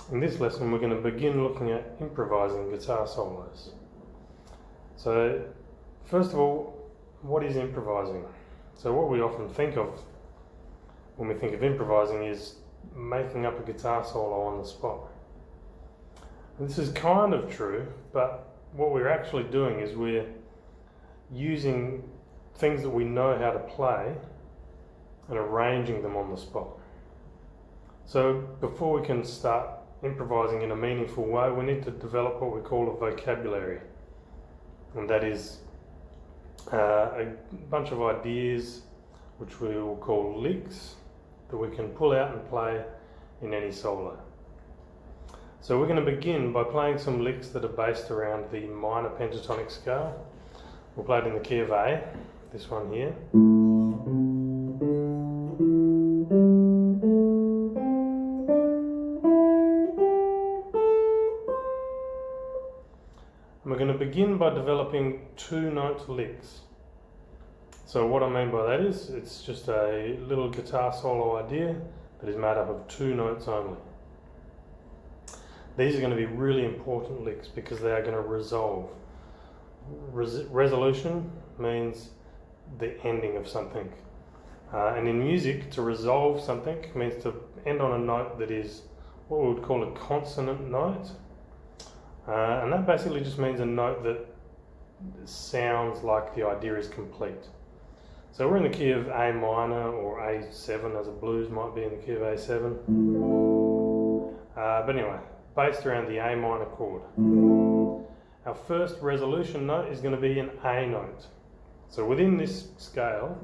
In this lesson we're going to begin looking at improvising guitar solos. So first of all, what is improvising? So what we often think of when we think of improvising is making up a guitar solo on the spot. And this is kind of true, but what we're actually doing is we're using things that we know how to play and arranging them on the spot. So before we can start improvising in a meaningful way, we need to develop what we call a vocabulary, and that is a bunch of ideas which we will call licks that we can pull out and play in any solo. So we're going to begin by playing some licks that are based around the minor pentatonic scale. We'll play it in the key of A, this one here. And we're going to begin by developing two-note licks. So what I mean by that is, it's just a little guitar solo idea that is made up of two notes only. These are going to be really important licks because they are going to resolve. Resolution means the ending of something. And in music, to resolve something means to end on a note that is what we would call a consonant note. And that basically just means a note that sounds like the idea is complete. So we're in the key of A minor or A7, as a blues might be in the key of A7. But anyway, based around the A minor chord. Our first resolution note is going to be an A note. So within this scale,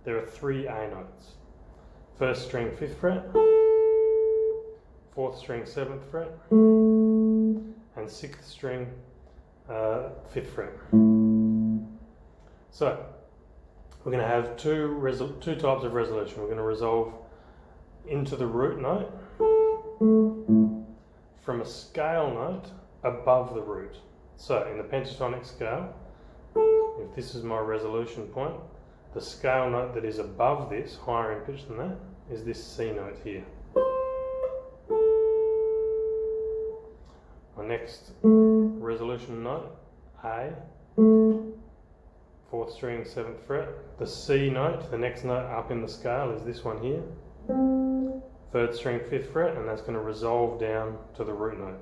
there are three A notes. First string 5th fret, 4th string 7th fret, and 6th string 5th fret. So we're going to have two types of resolution. We're going to resolve into the root note from a scale note above the root. So in the pentatonic scale, if this is my resolution point, the scale note that is above this, higher in pitch than that, is this C note here. My next resolution note, A, 4th string 7th fret. The C note, the next note up in the scale, is this one here. 3rd string 5th fret, and that's going to resolve down to the root note.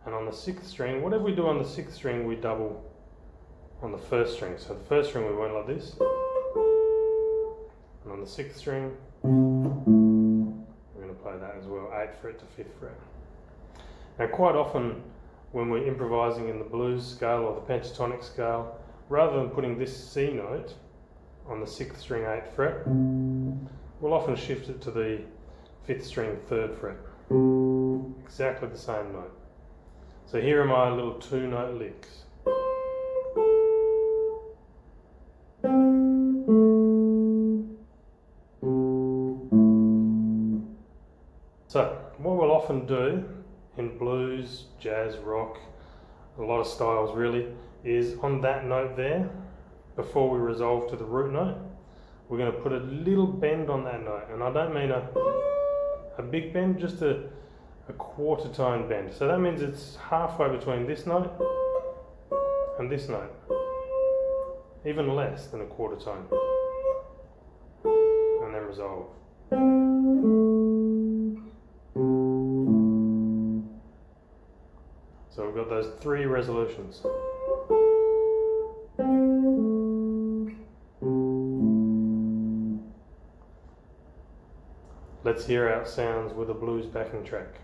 And on the 6th string, whatever we do on the 6th string, we double on the 1st string. So the 1st string we went like this, and on the 6th string we're going to play that as well, 8th fret to 5th fret. Now quite often when we're improvising in the blues scale or the pentatonic scale, rather than putting this C note on the 6th string 8th fret, we'll often shift it to the 5th string 3rd fret. Exactly the same note. So here are my little two-note licks. So what we'll often do in blues, jazz, rock, a lot of styles really, is on that note there, before we resolve to the root note, we're going to put a little bend on that note. And I don't mean a big bend, just a quarter tone bend. So that means it's halfway between this note and this note. Even less than a quarter tone. And then resolve. So we've got those three resolutions. Let's hear how it sounds with a blues backing track.